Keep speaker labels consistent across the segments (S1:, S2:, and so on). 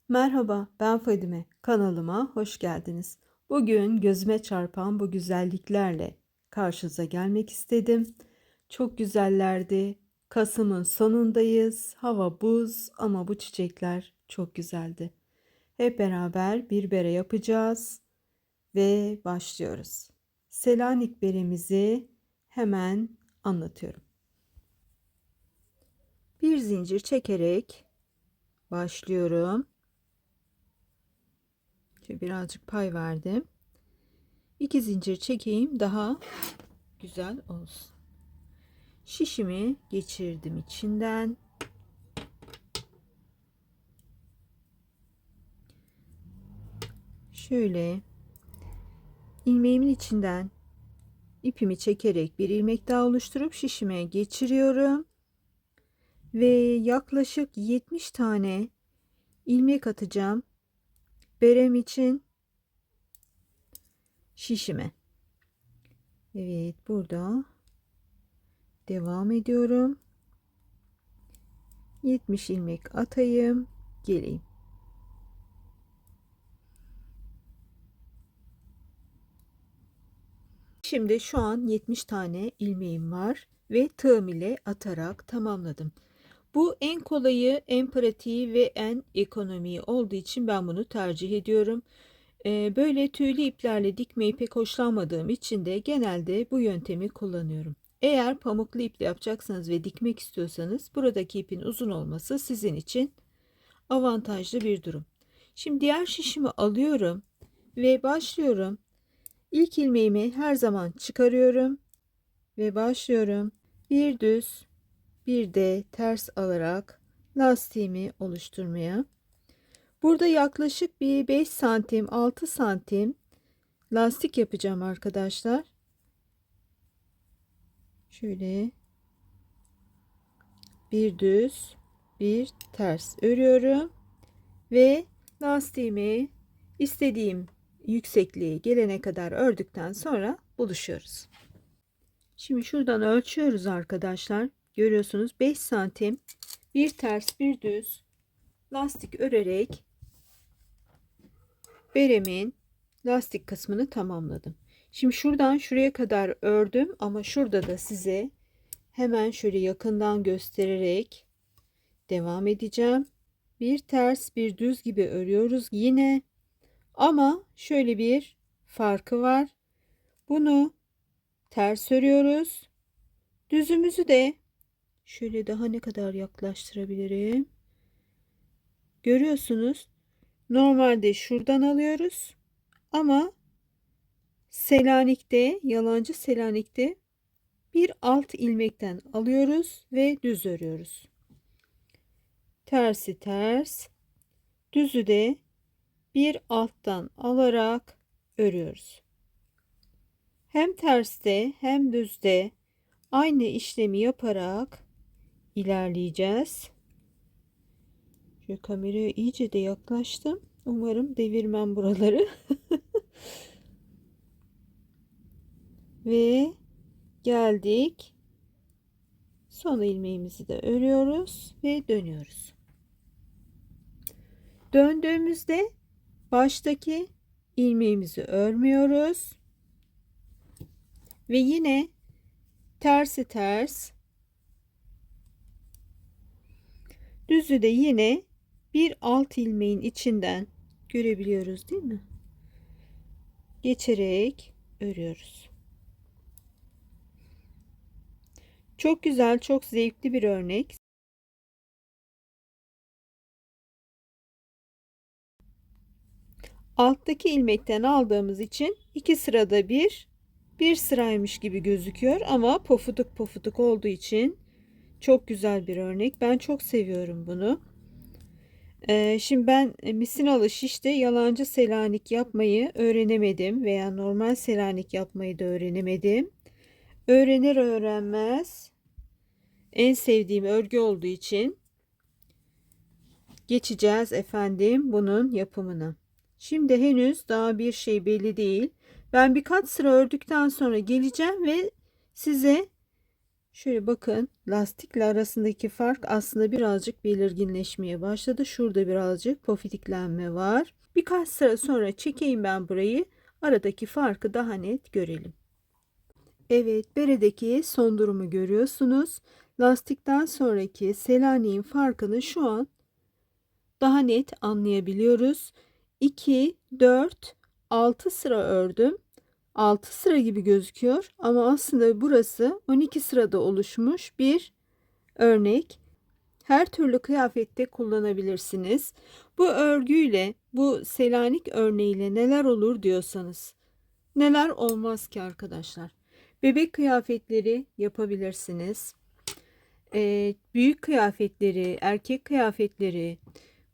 S1: Merhaba, ben Fadime. Kanalıma hoş geldiniz. Bugün gözüme çarpan bu güzelliklerle karşınıza gelmek istedim. Çok güzellerdi. Kasım'ın sonundayız. Hava buz ama bu çiçekler çok güzeldi. Hep beraber bir bere yapacağız ve başlıyoruz. Selanik beremizi hemen anlatıyorum. Bir zincir çekerek başlıyorum. Şöyle birazcık pay verdim. 2 zincir çekeyim daha güzel olsun. Şişimi geçirdim içinden. Şöyle ilmeğimin içinden ipimi çekerek bir ilmek daha oluşturup şişime geçiriyorum. Ve yaklaşık 70 tane ilmek atacağım berem için şişime. Evet, burada devam ediyorum. 70 ilmek atayım, geleyim. Şimdi şu an 70 tane ilmeğim var ve tığım ile atarak tamamladım. Bu en kolayı, en pratiği ve en ekonomiyi olduğu için ben bunu tercih ediyorum. Böyle tüylü iplerle dikmeyi pek hoşlanmadığım için de genelde bu yöntemi kullanıyorum. Eğer pamuklu iple yapacaksanız ve dikmek istiyorsanız buradaki ipin uzun olması sizin için avantajlı bir durum. Şimdi diğer şişimi alıyorum ve başlıyorum. İlk ilmeğimi her zaman çıkarıyorum ve başlıyorum. Bir düz, bir de ters alarak lastiğimi oluşturmaya. Burada yaklaşık bir 5 santim, 6 santim lastik yapacağım arkadaşlar. Şöyle bir düz, bir ters örüyorum ve lastiğimi istediğim yüksekliğe gelene kadar ördükten sonra buluşuyoruz. Şimdi şuradan ölçüyoruz arkadaşlar. Görüyorsunuz 5 santim bir ters bir düz lastik örerek beremin lastik kısmını tamamladım. Şimdi şuradan şuraya kadar ördüm ama şurada da size hemen şöyle yakından göstererek devam edeceğim. Bir ters bir düz gibi örüyoruz yine ama şöyle bir farkı var. Bunu ters örüyoruz. Düzümüzü de şöyle daha ne kadar yaklaştırabilirim? Görüyorsunuz. Normalde şuradan alıyoruz ama Selanik'te, yalancı Selanik'te bir alt ilmekten alıyoruz ve düz örüyoruz. Tersi ters, düzü de bir alttan alarak örüyoruz. Hem terste hem düzde aynı işlemi yaparak ilerleyeceğiz. Şu kameraya iyice de yaklaştım. Umarım devirmem buraları. Ve geldik. Son ilmeğimizi de örüyoruz ve dönüyoruz. Döndüğümüzde baştaki ilmeğimizi örmüyoruz. Ve yine tersi ters, düzü de yine bir alt ilmeğin içinden görebiliyoruz değil mi? Geçerek örüyoruz. Çok güzel, çok zevkli bir örnek. Alttaki ilmekten aldığımız için iki sırada bir sıraymış gibi gözüküyor ama pofuduk pofuduk olduğu için çok güzel bir örnek. Ben çok seviyorum bunu. Şimdi ben misinalı şişte yalancı Selanik yapmayı öğrenemedim veya normal Selanik yapmayı da öğrenemedim. Öğrenir öğrenmez en sevdiğim örgü olduğu için geçeceğiz efendim bunun yapımına. Şimdi henüz daha bir şey belli değil. Ben birkaç sıra ördükten sonra geleceğim ve size Şöyle bakın, lastikle arasındaki fark aslında birazcık belirginleşmeye başladı. Şurada birazcık pofidiklenme var. Birkaç sıra sonra çekeyim ben burayı. Aradaki farkı daha net görelim. Evet, beredeki son durumu görüyorsunuz. Lastikten sonraki Selanik'in farkını şu an daha net anlayabiliyoruz. 2, 4, 6 sıra ördüm. 6 sıra gibi gözüküyor ama aslında burası 12 sırada oluşmuş bir örnek. Her türlü kıyafette kullanabilirsiniz. Bu örgüyle, bu Selanik örneğiyle neler olur diyorsanız, neler olmaz ki arkadaşlar. Bebek kıyafetleri yapabilirsiniz. Büyük kıyafetleri, erkek kıyafetleri,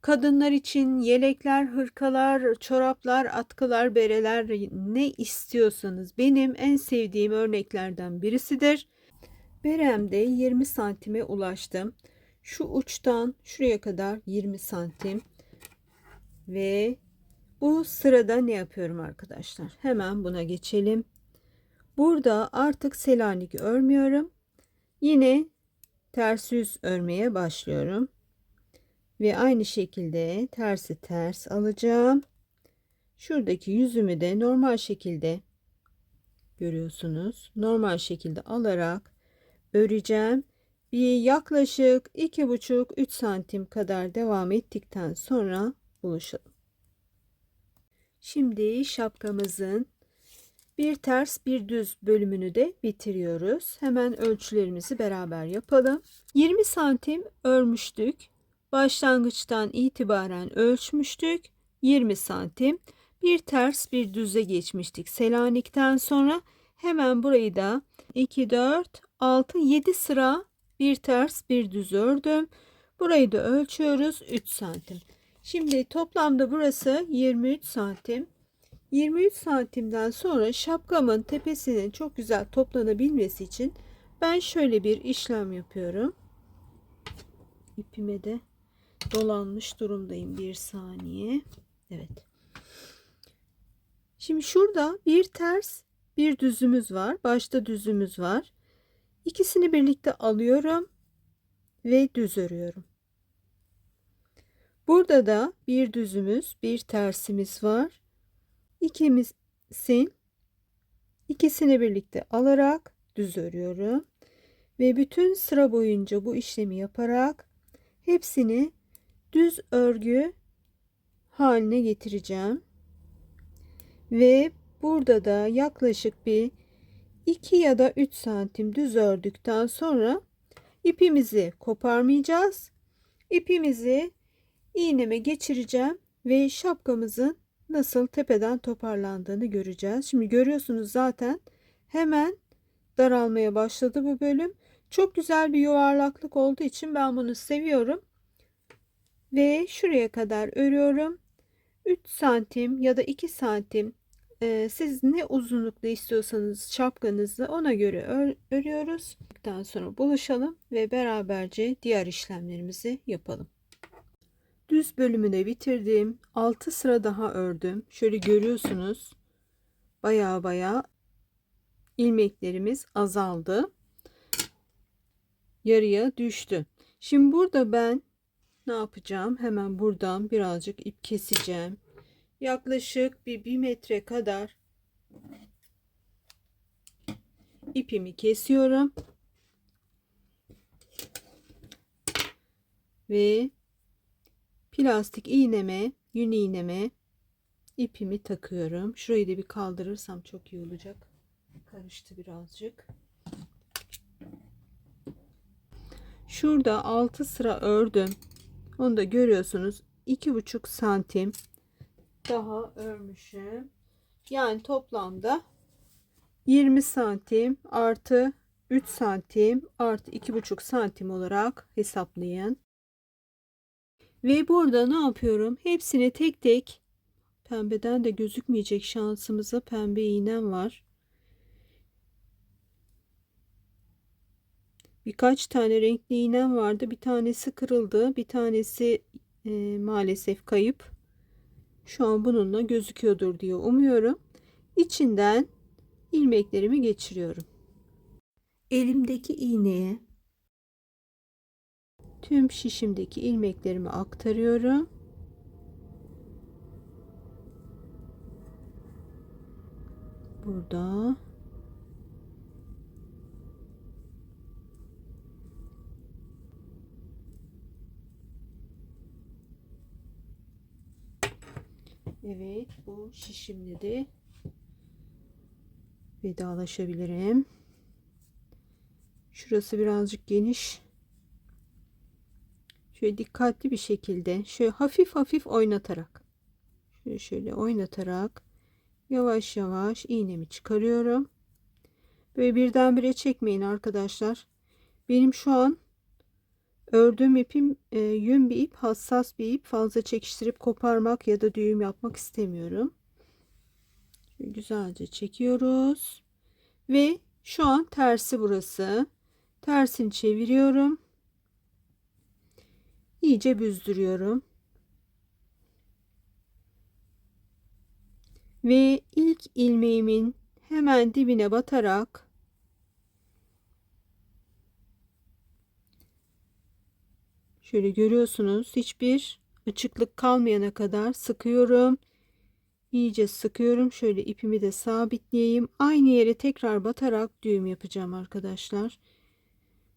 S1: kadınlar için yelekler, hırkalar, çoraplar, atkılar, bereler, ne istiyorsanız benim en sevdiğim örneklerden birisidir. Beremde 20 santime ulaştım. Şu uçtan şuraya kadar 20 santim. Ve bu sırada ne yapıyorum arkadaşlar? Hemen buna geçelim. Burada artık Selanik örmüyorum. Yine ters yüz örmeye başlıyorum. Ve aynı şekilde tersi ters alacağım. Şuradaki yüzümü de normal şekilde görüyorsunuz. Normal şekilde alarak öreceğim. Bir yaklaşık 2,5-3 santim kadar devam ettikten sonra buluşalım. Şimdi şapkamızın bir ters bir düz bölümünü de bitiriyoruz. Hemen ölçülerimizi beraber yapalım. 20 santim örmüştük. Başlangıçtan itibaren ölçmüştük. 20 santim. Bir ters bir düze geçmiştik. Selanik'ten sonra hemen burayı da 2, 4, 6, 7 sıra bir ters bir düz ördüm. Burayı da ölçüyoruz 3 santim. Şimdi toplamda burası 23 santim. 23 santimden sonra şapkamın tepesinin çok güzel toplanabilmesi için ben şöyle bir işlem yapıyorum. İpime de dolanmış durumdayım, bir saniye. Evet. Şimdi şurada bir ters bir düzümüz var. Başta düzümüz var. İkisini birlikte alıyorum ve düz örüyorum. Burada da bir düzümüz bir tersimiz var. İkisini birlikte alarak düz örüyorum ve bütün sıra boyunca bu işlemi yaparak hepsini düz örgü haline getireceğim ve burada da yaklaşık bir 2 ya da 3 santim düz ördükten sonra ipimizi koparmayacağız. İpimizi iğneme geçireceğim ve şapkamızın nasıl tepeden toparlandığını göreceğiz. Şimdi görüyorsunuz zaten hemen daralmaya başladı bu bölüm. Çok güzel bir yuvarlaklık olduğu için ben bunu seviyorum. Ve şuraya kadar örüyorum. 3 santim ya da 2 santim, siz ne uzunlukta istiyorsanız şapkanızı ona göre örüyoruz. Daha sonra buluşalım ve beraberce diğer işlemlerimizi yapalım. Düz bölümünü bitirdim. 6 sıra daha ördüm. Şöyle görüyorsunuz. Baya ilmeklerimiz azaldı. Yarıya düştü. Şimdi burada ben ne yapacağım? Hemen buradan birazcık ip keseceğim. Yaklaşık bir metre kadar ipimi kesiyorum. Ve plastik iğneme, yün iğneme ipimi takıyorum. Şurayı da bir kaldırırsam çok iyi olacak. Karıştı birazcık. Şurada 6 sıra ördüm. Onu da görüyorsunuz. 2,5 santim daha örmüşüm. Yani toplamda 20 santim artı 3 santim artı 2,5 santim olarak hesaplayın. Ve burada ne yapıyorum? Hepsini tek tek, pembeden de gözükmeyecek şansımıza, pembe iğnem var. Birkaç tane renkli iğnem vardı. Bir tanesi kırıldı. Bir tanesi maalesef kayıp. Şu an bununla gözüküyordur diye umuyorum. İçinden ilmeklerimi geçiriyorum. elimdeki iğneye tüm şişimdeki ilmeklerimi aktarıyorum. Burada. Evet, bu şişimle de vedalaşabilirim. Şurası birazcık geniş. Şöyle dikkatli bir şekilde şöyle hafif hafif oynatarak şöyle oynatarak yavaş yavaş iğnemi çıkarıyorum. Böyle birdenbire çekmeyin arkadaşlar. Benim şu an ördüğüm ipim yün bir ip, hassas bir ip. Fazla çekiştirip koparmak ya da düğüm yapmak istemiyorum. Şöyle güzelce çekiyoruz. Ve şu an tersi burası. Tersini çeviriyorum. İyice büzdürüyorum. Ve ilk ilmeğimin hemen dibine batarak şöyle görüyorsunuz, hiçbir açıklık kalmayana kadar sıkıyorum. İyice sıkıyorum. Şöyle ipimi de sabitleyeyim. Aynı yere tekrar batarak düğüm yapacağım arkadaşlar.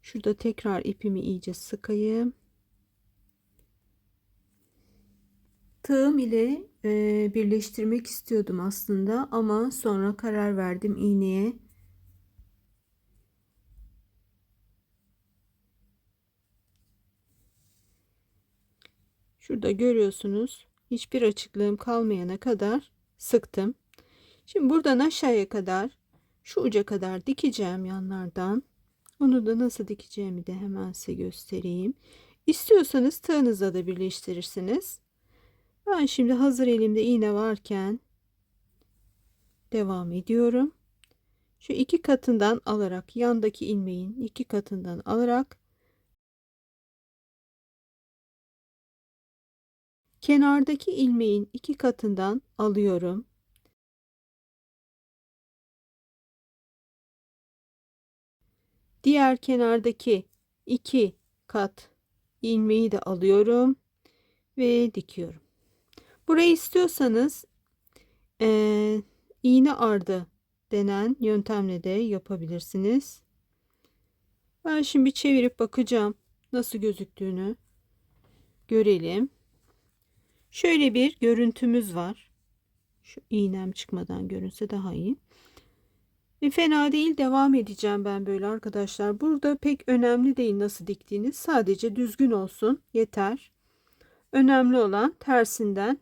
S1: Şurada tekrar ipimi iyice sıkayım. Tığım ile birleştirmek istiyordum aslında ama sonra karar verdim iğneye. Şurada görüyorsunuz, hiçbir açıklığım kalmayana kadar sıktım. Şimdi buradan aşağıya kadar şu uca kadar dikeceğim yanlardan. Onu da nasıl dikeceğimi de hemen size göstereyim. İstiyorsanız tığınızla da birleştirirsiniz. Ben şimdi hazır elimde iğne varken devam ediyorum. Şu iki katından alarak, yandaki ilmeğin iki katından alarak kenardaki ilmeğin iki katından alıyorum. Diğer kenardaki iki kat ilmeği de alıyorum ve dikiyorum. Burayı istiyorsanız iğne ardı denen yöntemle de yapabilirsiniz. Ben şimdi bir çevirip bakacağım nasıl gözüktüğünü görelim. Şöyle bir görüntümüz var. Şu iğnem çıkmadan görünse daha iyi. Fena değil, devam edeceğim ben böyle arkadaşlar. Burada pek önemli değil nasıl diktiğiniz. Sadece düzgün olsun yeter. Önemli olan tersinden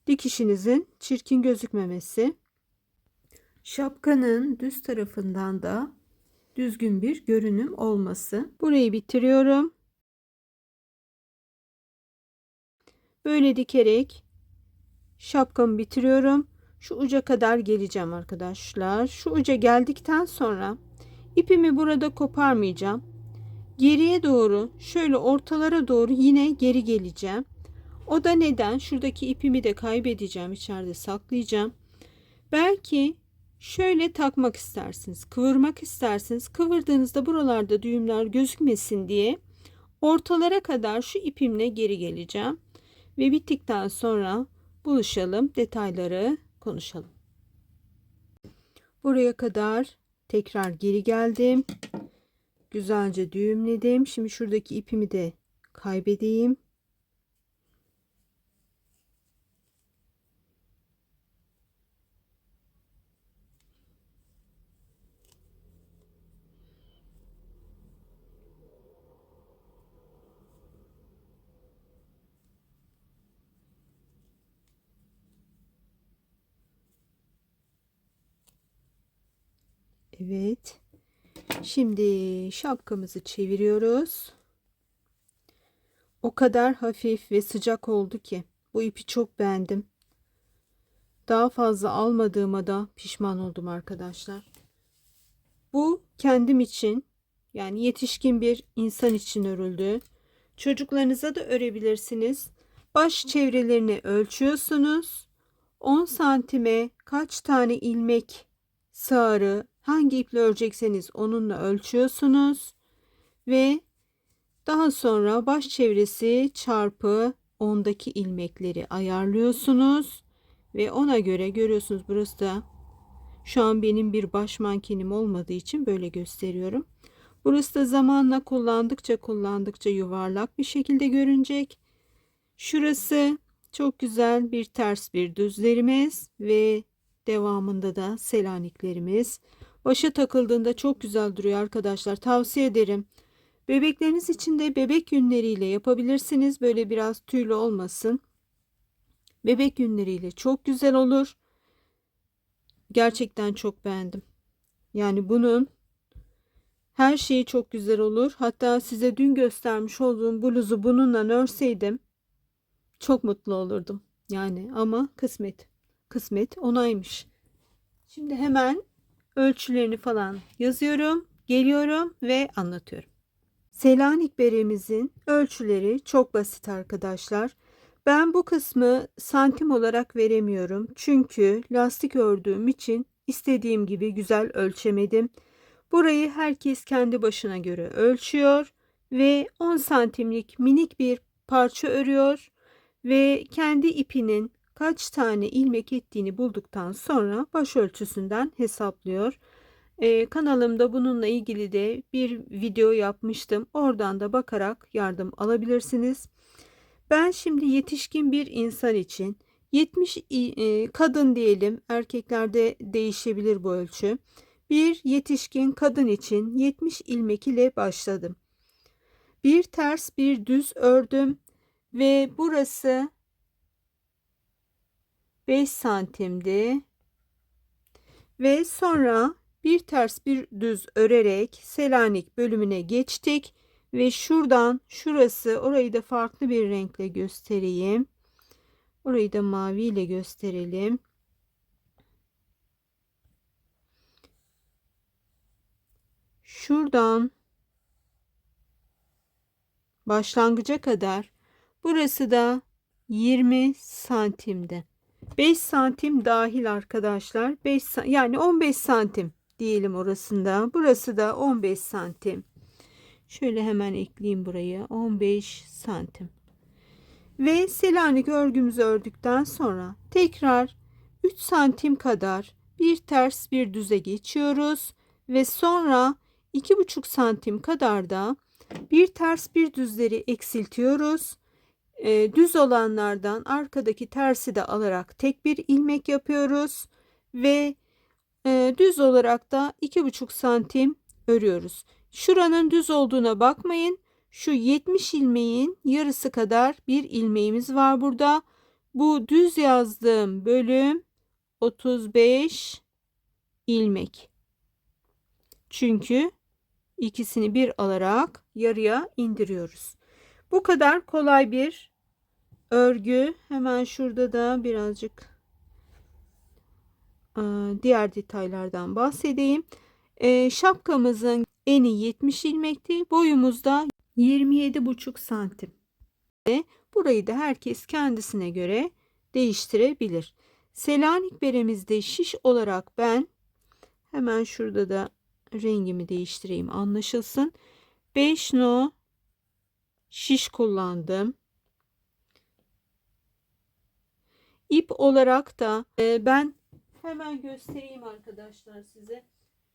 S1: dikişinizin çirkin gözükmemesi. Şapkanın düz tarafından da düzgün bir görünüm olması. Burayı bitiriyorum. Böyle dikerek şapkamı bitiriyorum. Şu uca kadar geleceğim arkadaşlar. Şu uca geldikten sonra ipimi burada koparmayacağım. Geriye doğru, şöyle ortalara doğru yine geri geleceğim. O da neden? Şuradaki ipimi de kaybedeceğim. İçeride saklayacağım. Belki şöyle takmak istersiniz. Kıvırmak istersiniz. Kıvırdığınızda buralarda düğümler gözükmesin diye ortalara kadar şu ipimle geri geleceğim. Ve bittikten sonra buluşalım. Detayları konuşalım. Buraya kadar tekrar geri geldim. Güzelce düğümledim. Şimdi şuradaki ipimi de kaybedeyim. Evet. Şimdi şapkamızı çeviriyoruz. O kadar hafif ve sıcak oldu ki bu ipi çok beğendim. Daha fazla almadığıma da pişman oldum arkadaşlar. Bu kendim için, yani yetişkin bir insan için örüldü. Çocuklarınıza da örebilirsiniz. Baş çevrelerini ölçüyorsunuz. 10 santime kaç tane ilmek sığarı hangi iple örecekseniz onunla ölçüyorsunuz ve daha sonra baş çevresi çarpı 10'daki ilmekleri ayarlıyorsunuz ve ona göre görüyorsunuz, burası da şu an benim bir baş mankenim olmadığı için böyle gösteriyorum. Burası da zamanla kullandıkça yuvarlak bir şekilde görünecek. Şurası çok güzel bir ters bir düzlerimiz ve devamında da selaniklerimiz. Başa takıldığında çok güzel duruyor arkadaşlar. Tavsiye ederim. Bebekleriniz için de bebek yünleriyle yapabilirsiniz. Böyle biraz tüylü olmasın. Bebek yünleriyle çok güzel olur. Gerçekten çok beğendim. Yani bunun her şeyi çok güzel olur. Hatta size dün göstermiş olduğum bluzu bununla örseydim çok mutlu olurdum. Yani ama kısmet onaymış. Şimdi hemen ölçülerini falan yazıyorum, geliyorum ve anlatıyorum. Selanik beremizin ölçüleri çok basit arkadaşlar. Ben bu kısmı santim olarak veremiyorum. Çünkü lastik ördüğüm için istediğim gibi güzel ölçemedim. Burayı herkes kendi başına göre ölçüyor ve 10 santimlik minik bir parça örüyor ve kendi ipinin kaç tane ilmek ettiğini bulduktan sonra başörtüsünden hesaplıyor. Kanalımda bununla ilgili de bir video yapmıştım. Oradan da bakarak yardım alabilirsiniz. Ben şimdi yetişkin bir insan için 70 kadın diyelim, erkeklerde değişebilir bu ölçü. Bir yetişkin kadın için 70 ilmek ile başladım. Bir ters bir düz ördüm ve burası 5 santimdi ve sonra bir ters bir düz örerek Selanik bölümüne geçtik ve şuradan şurası, orayı da farklı bir renkle göstereyim. Orayı da mavi ile gösterelim. Şuradan başlangıca kadar, burası da 20 santimde. 5 santim dahil arkadaşlar. 5 yani 15 santim diyelim orasında. Burası da 15 santim. Şöyle hemen ekleyeyim buraya. 15 santim. Ve Selanik örgümüzü ördükten sonra tekrar 3 santim kadar bir ters bir düze geçiyoruz ve sonra 2,5 santim kadar da bir ters bir düzleri eksiltiyoruz. Düz olanlardan arkadaki tersi de alarak tek bir ilmek yapıyoruz ve düz olarak da 2,5 santim örüyoruz. Şuranın düz olduğuna bakmayın. Şu 70 ilmeğin yarısı kadar bir ilmeğimiz var burada. Bu düz yazdığım bölüm 35 ilmek. Çünkü ikisini bir alarak yarıya indiriyoruz. Bu kadar kolay bir örgü. Hemen şurada da birazcık diğer detaylardan bahsedeyim. Şapkamızın eni 70 ilmekti. Boyumuz da 27,5 santim. Burayı da herkes kendisine göre değiştirebilir. Selanik beremizde şiş olarak ben hemen şurada da rengimi değiştireyim anlaşılsın. 5 no şiş kullandım. İp olarak da ben hemen göstereyim arkadaşlar size.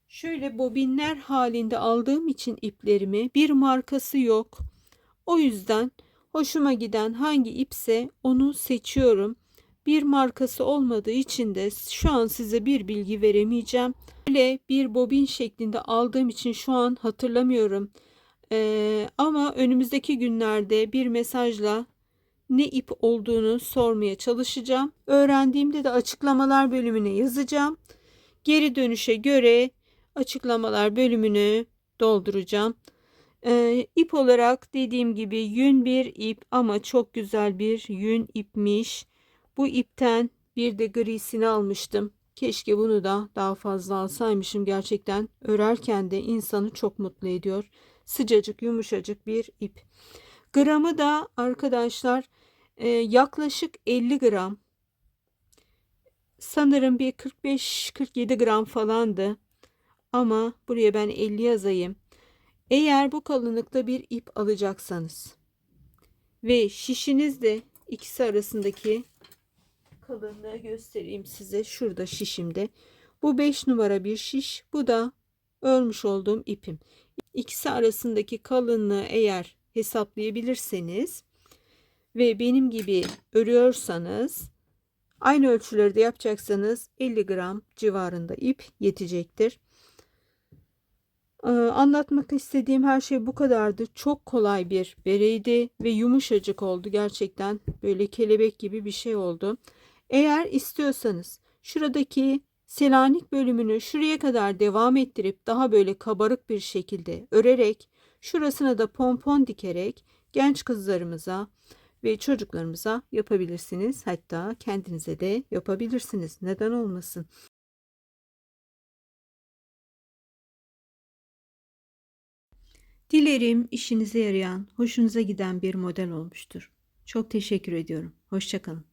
S1: Şöyle bobinler halinde aldığım için iplerimi, bir markası yok. O yüzden hoşuma giden hangi ipse onu seçiyorum. Bir markası olmadığı için de şu an size bir bilgi veremeyeceğim. Böyle bir bobin şeklinde aldığım için şu an hatırlamıyorum. Ama önümüzdeki günlerde bir mesajla ne ip olduğunu sormaya çalışacağım. Öğrendiğimde de açıklamalar bölümüne yazacağım. Geri dönüşe göre açıklamalar bölümünü dolduracağım. İp olarak dediğim gibi yün bir ip ama çok güzel bir yün ipmiş. Bu ipten bir de grisini almıştım. Keşke bunu da daha fazla alsaymışım. Gerçekten örerken de insanı çok mutlu ediyor. Sıcacık yumuşacık bir ip. Gramı da arkadaşlar yaklaşık 50 gram. Sanırım bir 45-47 gram falandı. ama buraya ben 50 yazayım. Eğer bu kalınlıkta bir ip alacaksanız ve şişiniz de ikisi arasındaki kalınlığı göstereyim size. Şurada şişimde. Bu 5 numara bir şiş. Bu da örmüş olduğum ipim. İkisi arasındaki kalınlığı eğer hesaplayabilirseniz ve benim gibi örüyorsanız, aynı ölçüleri de yapacaksanız 50 gram civarında ip yetecektir. Anlatmak istediğim her şey bu kadardı. Çok kolay bir bereydi ve yumuşacık oldu. Gerçekten böyle kelebek gibi bir şey oldu. Eğer istiyorsanız şuradaki Selanik bölümünü şuraya kadar devam ettirip daha böyle kabarık bir şekilde örerek, şurasına da pompon dikerek genç kızlarımıza ve çocuklarımıza yapabilirsiniz. Hatta kendinize de yapabilirsiniz. Neden olmasın? Dilerim işinize yarayan, hoşunuza giden bir model olmuştur. Çok teşekkür ediyorum. Hoşça kalın.